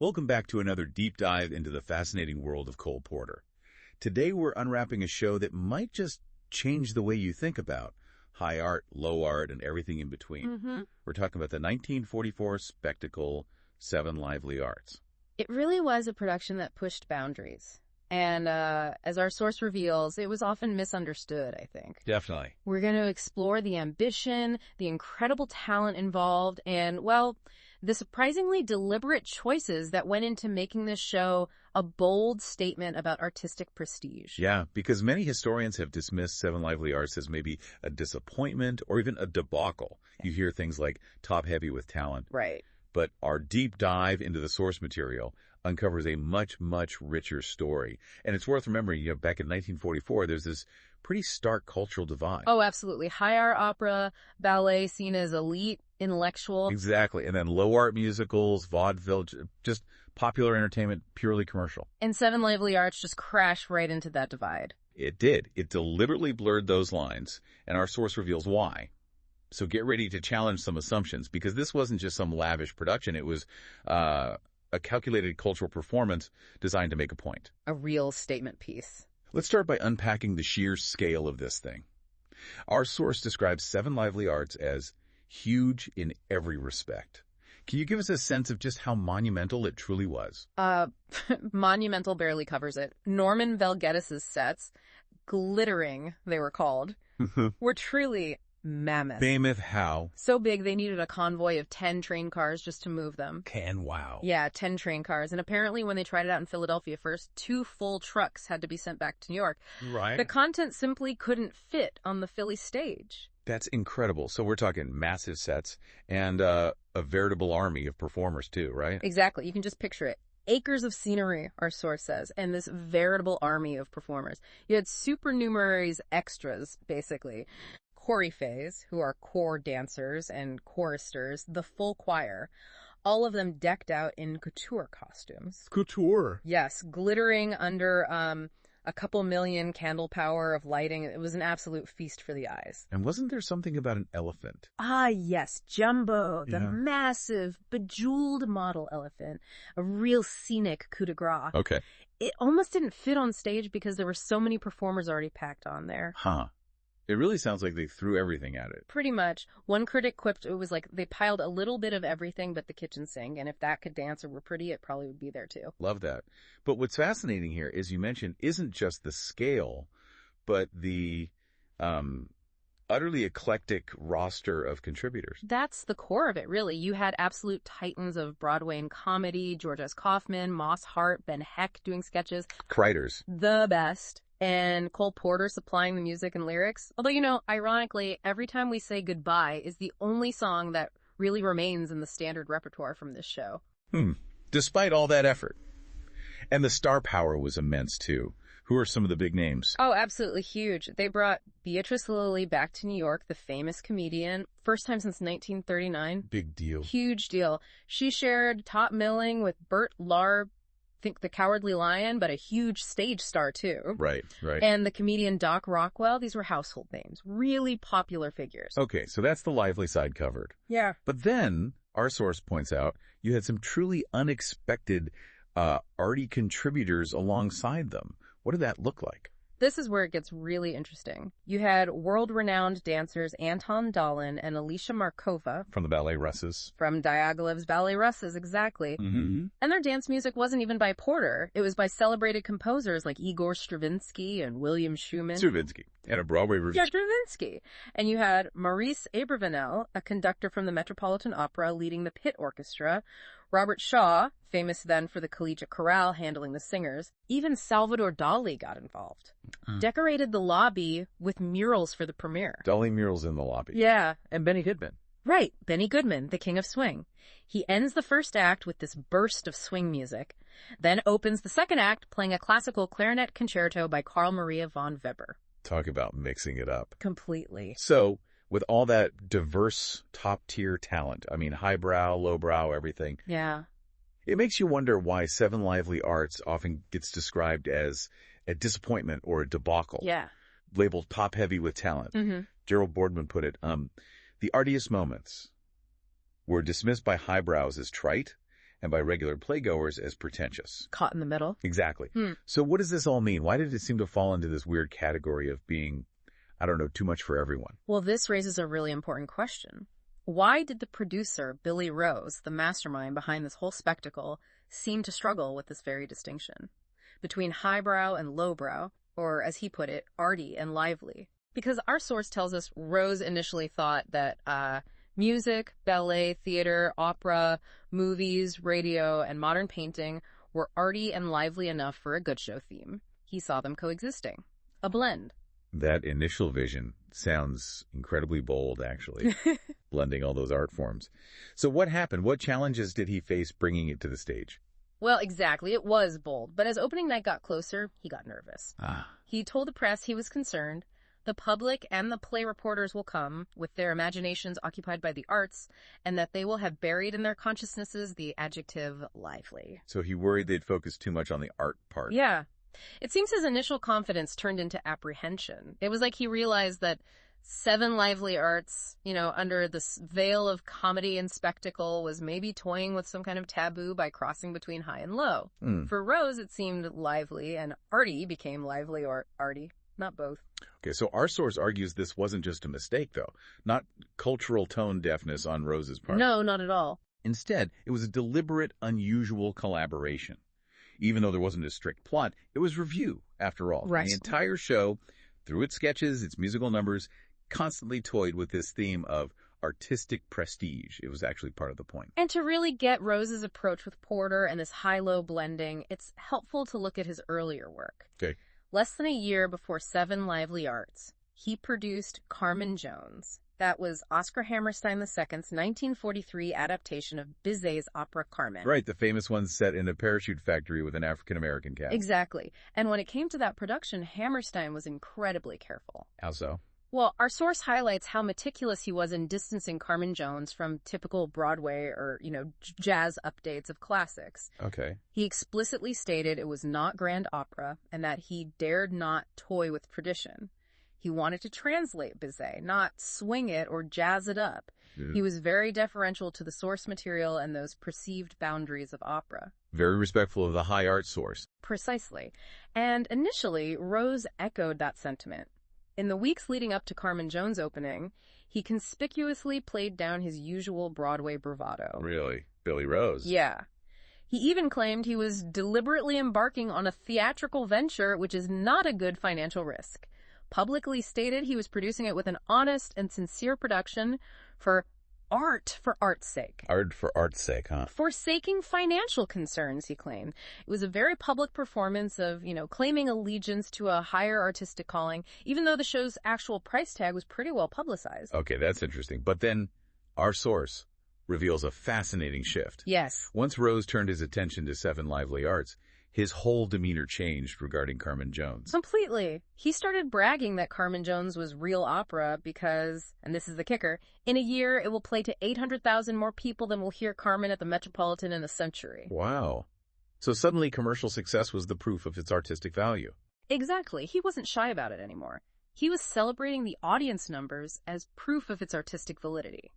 Welcome back to another deep dive into the fascinating world of Cole Porter. Today we're unwrapping a show that might just change the way you think about high art, low art, and everything in between. We're talking about the 1944 spectacle, Seven Lively Arts. It really was a production that pushed boundaries. And as our source reveals, it was often misunderstood, I think. Definitely. We're going to explore the ambition, the incredible talent involved, and, well, the surprisingly deliberate choices that went into making this show a bold statement about artistic prestige. Yeah, because many historians have dismissed Seven Lively Arts as maybe a disappointment or even a debacle. You hear things like top-heavy with talent. Right. But our deep dive into the source material uncovers a much, much richer story. And it's worth remembering, back in 1944, there's this pretty stark cultural divide. Oh, absolutely. High art opera, ballet seen as elite, intellectual. Exactly. And then low art musicals, vaudeville, just popular entertainment, purely commercial. And Seven Lively Arts just crashed right into that divide. It did. It deliberately blurred those lines, and our source reveals why. So get ready to challenge some assumptions, because this wasn't just some lavish production. It was a calculated cultural performance designed to make a point. A real statement piece. Let's start by unpacking the sheer scale of this thing. Our source describes Seven Lively Arts as huge in every respect. Can you give us a sense of just how monumental it truly was? Monumental barely covers it. Norman Velgettis' sets, glittering they were called, were truly mammoth. Mammoth how? So big they needed a convoy of 10 train cars just to move them. Wow. Yeah, 10 train cars. And apparently when they tried it out in Philadelphia first, 2 full trucks had to be sent back to New York. Right. The content simply couldn't fit on the Philly stage. That's incredible. So we're talking massive sets and a veritable army of performers too, right? Exactly. You can just picture it. Acres of scenery, our source says, and this veritable army of performers. You had supernumeraries extras, basically. Choryphées, who are corps dancers and choristers, the full choir, all of them decked out in couture costumes. Couture? Yes, glittering under a couple million candle power of lighting. It was an absolute feast for the eyes. And wasn't there something about an elephant? Ah, yes, Jumbo, the massive, bejeweled model elephant, a real scenic coup de grace. Okay. It almost didn't fit on stage because there were so many performers already packed on there. Huh. It really sounds like they threw everything at it. Pretty much. One critic quipped it was like they piled a little bit of everything but the kitchen sink, and if that could dance or were pretty, it probably would be there too. Love that. But what's fascinating here, as you mentioned, isn't just the scale, but the utterly eclectic roster of contributors. That's the core of it, really. You had absolute titans of Broadway and comedy, George S. Kaufman, Moss Hart, Ben Heck doing sketches. Kreiters. The best. And Cole Porter supplying the music and lyrics. Although, ironically, Every Time We Say Goodbye is the only song that really remains in the standard repertoire from this show. Despite all that effort. And the star power was immense, too. Who are some of the big names? Oh, absolutely huge. They brought Beatrice Lillie back to New York, the famous comedian. First time since 1939. Big deal. Huge deal. She shared top billing with Bert Lahr, think The Cowardly Lion, but a huge stage star too. Right. And the comedian Doc Rockwell. These were household names, really popular figures. Okay, so that's the lively side covered. Yeah. But then, our source points out, you had some truly unexpected arty contributors alongside them. What did that look like? This is where it gets really interesting. You had world-renowned dancers Anton Dolin and Alicia Markova. From the Ballet Russes. From Diaghilev's Ballet Russes, exactly. Mm-hmm. And their dance music wasn't even by Porter. It was by celebrated composers like Igor Stravinsky and William Schumann. Stravinsky. And a Broadway review. Yeah, Stravinsky. And you had Maurice Abravanel, a conductor from the Metropolitan Opera, leading the pit orchestra. Robert Shaw, famous then for the Collegiate Chorale, handling the singers. Even Salvador Dali got involved. Decorated the lobby with murals for the premiere. Dali murals in the lobby. Yeah. And Benny Goodman. Right, Benny Goodman, the king of swing. He ends the first act with this burst of swing music, then opens the second act playing a classical clarinet concerto by Carl Maria von Weber. Talk about mixing it up. Completely. So, with all that diverse top-tier talent, I mean, highbrow, lowbrow, everything. Yeah. It makes you wonder why Seven Lively Arts often gets described as a disappointment or a debacle. Yeah. Labeled top-heavy with talent. Mm-hmm. Gerald Boardman put it, the artiest moments were dismissed by highbrows as trite, and by regular playgoers as pretentious. Caught in the middle. Exactly. So what does this all mean? Why did it seem to fall into this weird category of being, I don't know, too much for everyone? Well, this raises a really important question. Why did the producer, Billy Rose, the mastermind behind this whole spectacle, seem to struggle with this very distinction between highbrow and lowbrow, or as he put it, arty and lively? Because our source tells us Rose initially thought that music, ballet, theater, opera, movies, radio, and modern painting were arty and lively enough for a good show theme. He saw them coexisting. A blend. That initial vision sounds incredibly bold, actually, blending all those art forms. So what happened? What challenges did he face bringing it to the stage? Well, exactly. It was bold. But as opening night got closer, he got nervous. He told the press he was concerned. The public and the play reporters will come with their imaginations occupied by the arts, and that they will have buried in their consciousnesses the adjective lively. So he worried they'd focus too much on the art part. Yeah. It seems his initial confidence turned into apprehension. It was like he realized that 7 lively arts, under this veil of comedy and spectacle, was maybe toying with some kind of taboo by crossing between high and low. For Rose, it seemed lively, and arty became lively or arty. Not both. Okay, so our source argues this wasn't just a mistake, though. Not cultural tone deafness on Rose's part. No, not at all. Instead, it was a deliberate, unusual collaboration. Even though there wasn't a strict plot, it was Revue, after all. Right. The entire show, through its sketches, its musical numbers, constantly toyed with this theme of artistic prestige. It was actually part of the point. And to really get Rose's approach with Porter and this high-low blending, it's helpful to look at his earlier work. Okay. Less than a year before 7 Lively Arts, he produced Carmen Jones. That was Oscar Hammerstein II's 1943 adaptation of Bizet's opera Carmen. Right, the famous one set in a parachute factory with an African-American cast. Exactly. And when it came to that production, Hammerstein was incredibly careful. How so? Well, our source highlights how meticulous he was in distancing Carmen Jones from typical Broadway or, jazz updates of classics. Okay. He explicitly stated it was not grand opera and that he dared not toy with tradition. He wanted to translate Bizet, not swing it or jazz it up. He was very deferential to the source material and those perceived boundaries of opera. Very respectful of the high art source. Precisely. And initially, Rose echoed that sentiment. In the weeks leading up to Carmen Jones' opening, he conspicuously played down his usual Broadway bravado. Really? Billy Rose? Yeah. He even claimed he was deliberately embarking on a theatrical venture, which is not a good financial risk. Publicly stated he was producing it with an honest and sincere production for art's sake. Art for art's sake, huh? Forsaking financial concerns, he claimed. It was a very public performance of, claiming allegiance to a higher artistic calling, even though the show's actual price tag was pretty well publicized. Okay, that's interesting. But then our source reveals a fascinating shift. Yes. Once Rose turned his attention to 7 Lively Arts, his whole demeanor changed regarding Carmen Jones. Completely. He started bragging that Carmen Jones was real opera because, and this is the kicker, in a year it will play to 800,000 more people than will hear Carmen at the Metropolitan in a century. Wow. So suddenly commercial success was the proof of its artistic value. Exactly. He wasn't shy about it anymore. He was celebrating the audience numbers as proof of its artistic validity.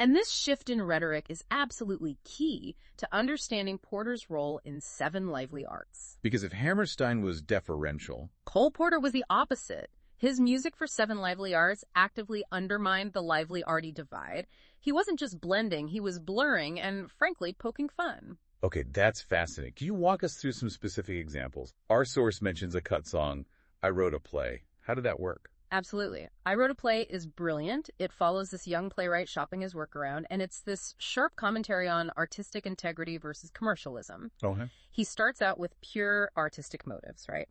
And this shift in rhetoric is absolutely key to understanding Porter's role in 7 Lively Arts. Because if Hammerstein was deferential, Cole Porter was the opposite. His music for 7 Lively Arts actively undermined the lively-arty divide. He wasn't just blending, he was blurring and, frankly, poking fun. Okay, that's fascinating. Can you walk us through some specific examples? Our source mentions a cut song, I Wrote a Play. How did that work? Absolutely. I Wrote a Play is brilliant. It follows this young playwright shopping his work around, and it's this sharp commentary on artistic integrity versus commercialism. Okay. He starts out with pure artistic motives, right?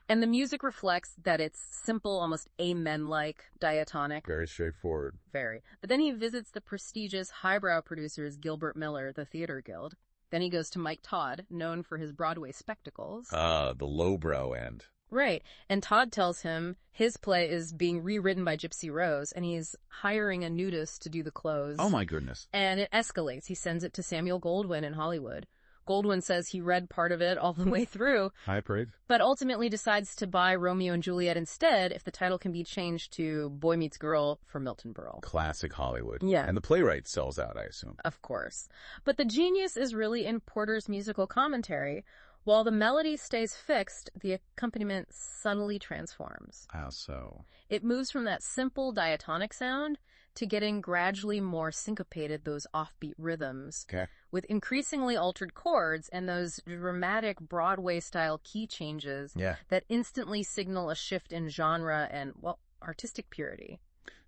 And the music reflects that it's simple, almost amen-like, diatonic. Very straightforward. Very. But then he visits the prestigious highbrow producers Gilbert Miller, the Theater Guild. Then he goes to Mike Todd, known for his Broadway spectacles. The lowbrow end. Right. And Todd tells him his play is being rewritten by Gypsy Rose, and he's hiring a nudist to do the clothes. Oh, my goodness. And it escalates. He sends it to Samuel Goldwyn in Hollywood. Goldwyn says he read part of it all the way through, High praise. but ultimately decides to buy Romeo and Juliet instead if the title can be changed to Boy Meets Girl for Milton Berle. Classic Hollywood. Yeah. And the playwright sells out, I assume. Of course. But the genius is really in Porter's musical commentary. While the melody stays fixed, the accompaniment subtly transforms. How so? It moves from that simple diatonic sound to getting gradually more syncopated, those offbeat rhythms, with increasingly altered chords and those dramatic Broadway-style key changes that instantly signal a shift in genre and, well, artistic purity.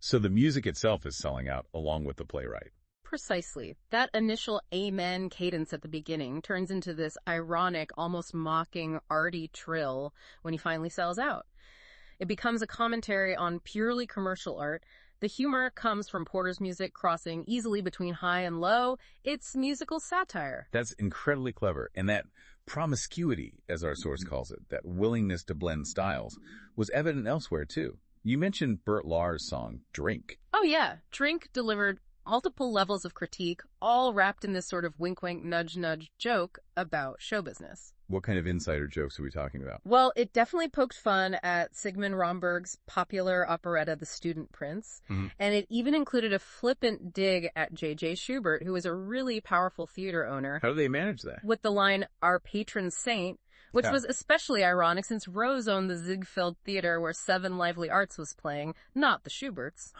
So the music itself is selling out along with the playwright. Precisely. That initial amen cadence at the beginning turns into this ironic, almost mocking, arty trill when he finally sells out. It becomes a commentary on purely commercial art. The humor comes from Porter's music crossing easily between high and low. It's musical satire. That's incredibly clever. And that promiscuity, as our source calls it, that willingness to blend styles, was evident elsewhere, too. You mentioned Bert Lahr's song, Drink. Oh, yeah. Drink delivered multiple levels of critique, all wrapped in this sort of wink-wink, nudge-nudge joke about show business. What kind of insider jokes are we talking about? Well, it definitely poked fun at Sigmund Romberg's popular operetta, The Student Prince, and it even included a flippant dig at J.J. Schubert, who was a really powerful theater owner. How do they manage that? With the line, "Our patron saint," which was especially ironic since Rose owned the Ziegfeld Theater where Seven Lively Arts was playing, not the Schuberts.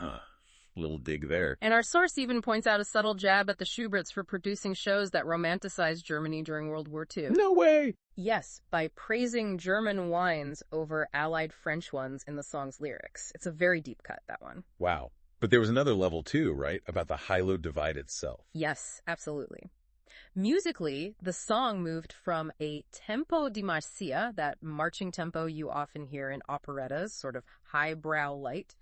Little dig there. And our source even points out a subtle jab at the Schuberts for producing shows that romanticized Germany during World War II. No way! Yes, by praising German wines over Allied French ones in the song's lyrics. It's a very deep cut, that one. Wow. But there was another level, too, right? About the high-low divide itself. Yes, absolutely. Musically, the song moved from a tempo di marcia, that marching tempo you often hear in operettas, sort of highbrow light,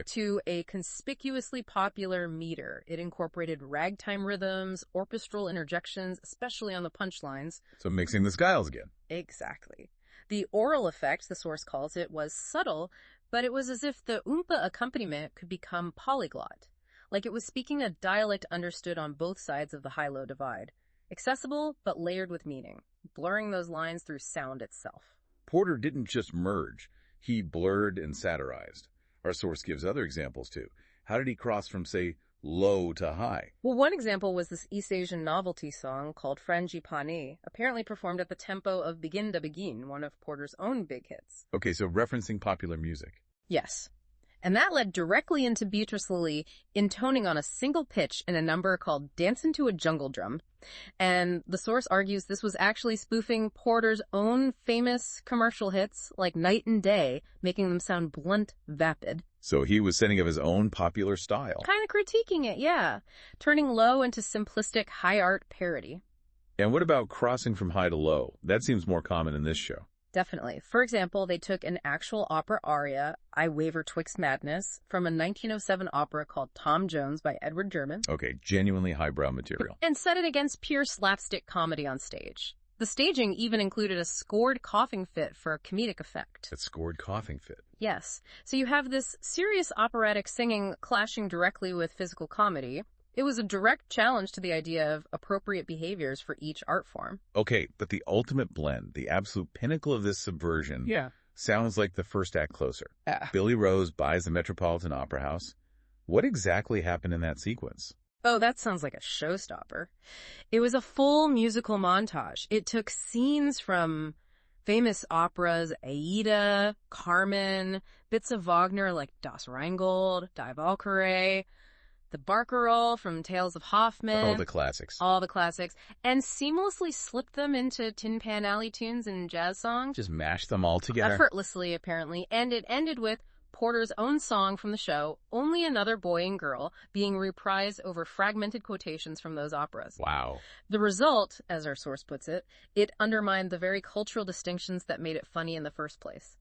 to a conspicuously popular meter. It incorporated ragtime rhythms, orchestral interjections, especially on the punchlines. So mixing the styles again. Exactly. The oral effect, the source calls it, was subtle, but it was as if the oompa accompaniment could become polyglot, like it was speaking a dialect understood on both sides of the high-low divide. Accessible, but layered with meaning, blurring those lines through sound itself. Porter didn't just merge. He blurred and satirized. Our source gives other examples, too. How did he cross from, say, low to high? Well, one example was this East Asian novelty song called Frangipani, apparently performed at the tempo of Begin to Begin, one of Porter's own big hits. Okay, so referencing popular music. Yes. And that led directly into Beatrice Lillie intoning on a single pitch in a number called Dancin' to a Jungle Drum. And the source argues this was actually spoofing Porter's own famous commercial hits like Night and Day, making them sound blunt, vapid. So he was setting up his own popular style. Kind of critiquing it, yeah. Turning low into simplistic high art parody. And what about crossing from high to low? That seems more common in this show. Definitely. For example, they took an actual opera aria, I Waver Twixt Madness, from a 1907 opera called Tom Jones by Edward German. Okay, genuinely highbrow material. And set it against pure slapstick comedy on stage. The staging even included a scored coughing fit for comedic effect. A scored coughing fit? Yes. So you have this serious operatic singing clashing directly with physical comedy. It was a direct challenge to the idea of appropriate behaviors for each art form. Okay, but the ultimate blend, the absolute pinnacle of this subversion, sounds like the first act closer. Billy Rose buys the Metropolitan Opera House. What exactly happened in that sequence? Oh, that sounds like a showstopper. It was a full musical montage. It took scenes from famous operas, Aida, Carmen, bits of Wagner like Das Rheingold, Die Valkyrie, the Barcarolle from Tales of Hoffmann. All the classics. All the classics. And seamlessly slipped them into Tin Pan Alley tunes and jazz songs. Just mashed them all together. Effortlessly, apparently. And it ended with Porter's own song from the show, Only Another Boy and Girl, being reprised over fragmented quotations from those operas. Wow. The result, as our source puts it, it undermined the very cultural distinctions that made it funny in the first place.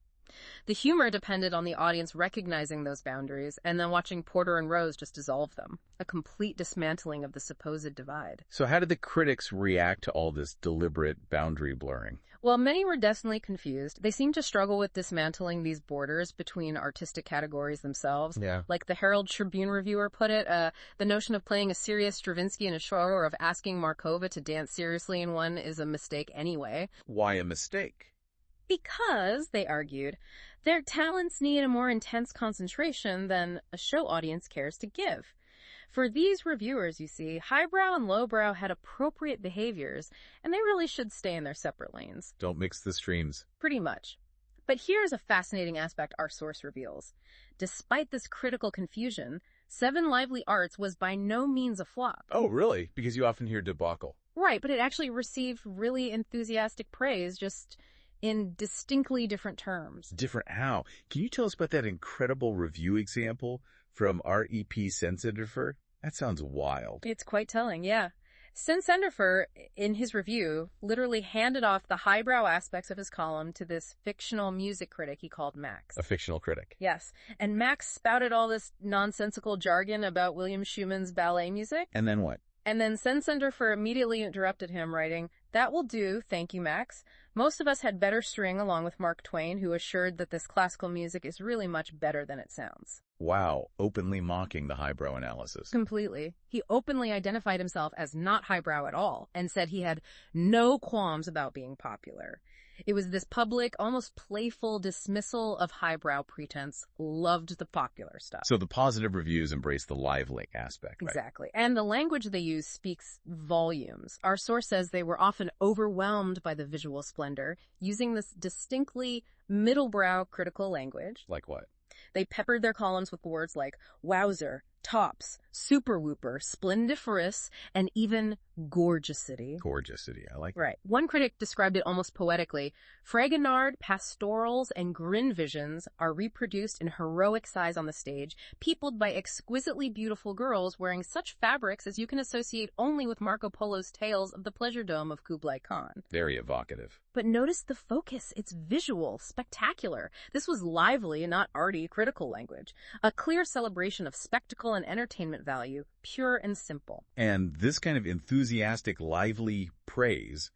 The humor depended on the audience recognizing those boundaries and then watching Porter and Rose just dissolve them. A complete dismantling of the supposed divide. So how did the critics react to all this deliberate boundary blurring? While many were definitely confused, they seemed to struggle with dismantling these borders between artistic categories themselves. Yeah. Like the Herald Tribune reviewer put it, the notion of playing a serious Stravinsky in a show or of asking Markova to dance seriously in one is a mistake anyway. Why a mistake? Because, they argued, their talents need a more intense concentration than a show audience cares to give. For these reviewers, you see, highbrow and lowbrow had appropriate behaviors, and they really should stay in their separate lanes. Don't mix the streams. Pretty much. But here's a fascinating aspect our source reveals. Despite this critical confusion, Seven Lively Arts was by no means a flop. Oh, really? Because you often hear debacle. Right, but it actually received really enthusiastic praise, just in distinctly different terms. Different how? Can you tell us about that incredible review example from Rep Sensenderfer? That sounds wild. It's quite telling, yeah. Sensenderfer, in his review, literally handed off the highbrow aspects of his column to this fictional music critic he called Max. A fictional critic. Yes, and Max spouted all this nonsensical jargon about William Schumann's ballet music. And then what? And then Sensenderfer immediately interrupted him, writing, "That will do, thank you, Max. Most of us had better string along with Mark Twain, who assured that this classical music is really much better than it sounds." Wow, openly mocking the highbrow analysis. Completely. He openly identified himself as not highbrow at all and said he had no qualms about being popular. It was this public, almost playful dismissal of highbrow pretense. Loved the popular stuff. So the positive reviews embrace the lively aspect, right? Exactly. And the language they use speaks volumes. Our source says they were often overwhelmed by the visual splendor, using this distinctly middlebrow critical language. Like what? They peppered their columns with words like wowzer, tops, super whooper, splendiferous, and even gorgeousity. Gorgeousity, I like that. Right. One critic described it almost poetically. Fragonard, pastorals, and grin visions are reproduced in heroic size on the stage, peopled by exquisitely beautiful girls wearing such fabrics as you can associate only with Marco Polo's tales of the pleasure dome of Kublai Khan. Very evocative. But notice the focus. It's visual, spectacular. This was lively, not arty, critical language. A clear celebration of spectacle and entertainment value, pure and simple. And this kind of enthusiastic, lively praise,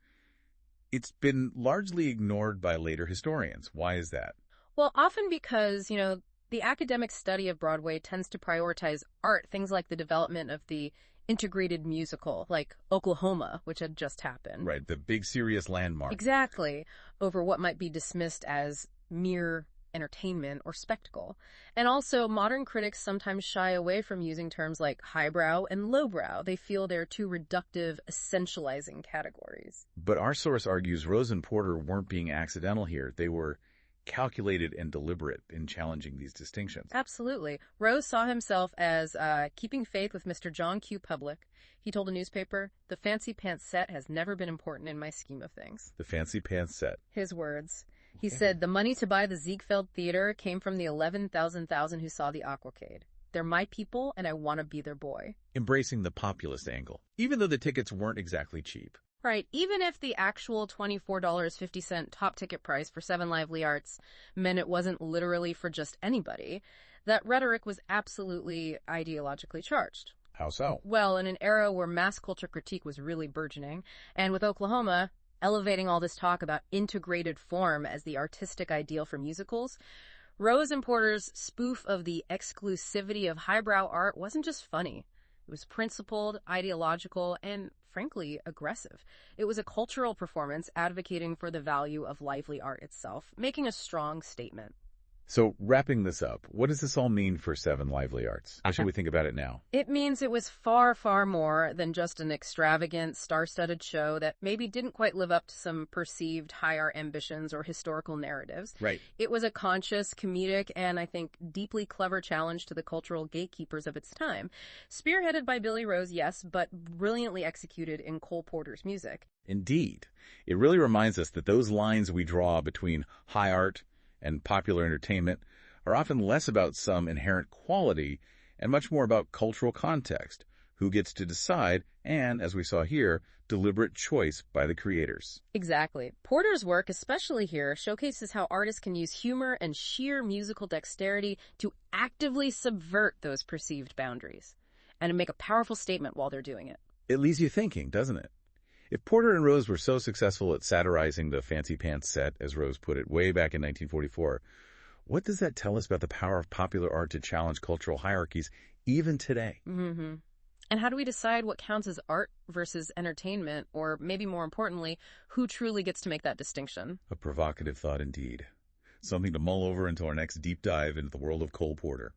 it's been largely ignored by later historians. Why is that? Well, often because, the academic study of Broadway tends to prioritize art, things like the development of the integrated musical, like Oklahoma, which had just happened. Right, the big serious landmark. Exactly, over what might be dismissed as mere entertainment or spectacle. And also, modern critics sometimes shy away from using terms like highbrow and lowbrow. They feel they're too reductive, essentializing categories. But our source argues Rose and Porter weren't being accidental here. They were calculated and deliberate in challenging these distinctions. Absolutely. Rose saw himself as keeping faith with Mr. John Q. Public. He told a newspaper, "The fancy pants set has never been important in my scheme of things." The fancy pants set. His words. He said, "The money to buy the Ziegfeld Theater came from the 11,000 who saw the Aquacade. They're my people, and I want to be their boy." Embracing the populist angle, even though the tickets weren't exactly cheap. Right. Even if the actual $24.50 top ticket price for Seven Lively Arts meant it wasn't literally for just anybody, that rhetoric was absolutely ideologically charged. How so? Well, in an era where mass culture critique was really burgeoning, and with Oklahoma elevating all this talk about integrated form as the artistic ideal for musicals, Rose and Porter's spoof of the exclusivity of highbrow art wasn't just funny. It was principled, ideological, and frankly, aggressive. It was a cultural performance advocating for the value of lively art itself, making a strong statement. So, wrapping this up, what does this all mean for Seven Lively Arts? How should we think about it now? It means it was far, far more than just an extravagant, star-studded show that maybe didn't quite live up to some perceived high-art ambitions or historical narratives. Right. It was a conscious, comedic, and I think deeply clever challenge to the cultural gatekeepers of its time. Spearheaded by Billy Rose, yes, but brilliantly executed in Cole Porter's music. Indeed. It really reminds us that those lines we draw between high art and popular entertainment are often less about some inherent quality and much more about cultural context, who gets to decide, and, as we saw here, deliberate choice by the creators. Exactly. Porter's work, especially here, showcases how artists can use humor and sheer musical dexterity to actively subvert those perceived boundaries and to make a powerful statement while they're doing it. It leaves you thinking, doesn't it? If Porter and Rose were so successful at satirizing the fancy pants set, as Rose put it, way back in 1944, what does that tell us about the power of popular art to challenge cultural hierarchies even today? Mm-hmm. And how do we decide what counts as art versus entertainment, or maybe more importantly, who truly gets to make that distinction? A provocative thought indeed. Something to mull over until our next deep dive into the world of Cole Porter.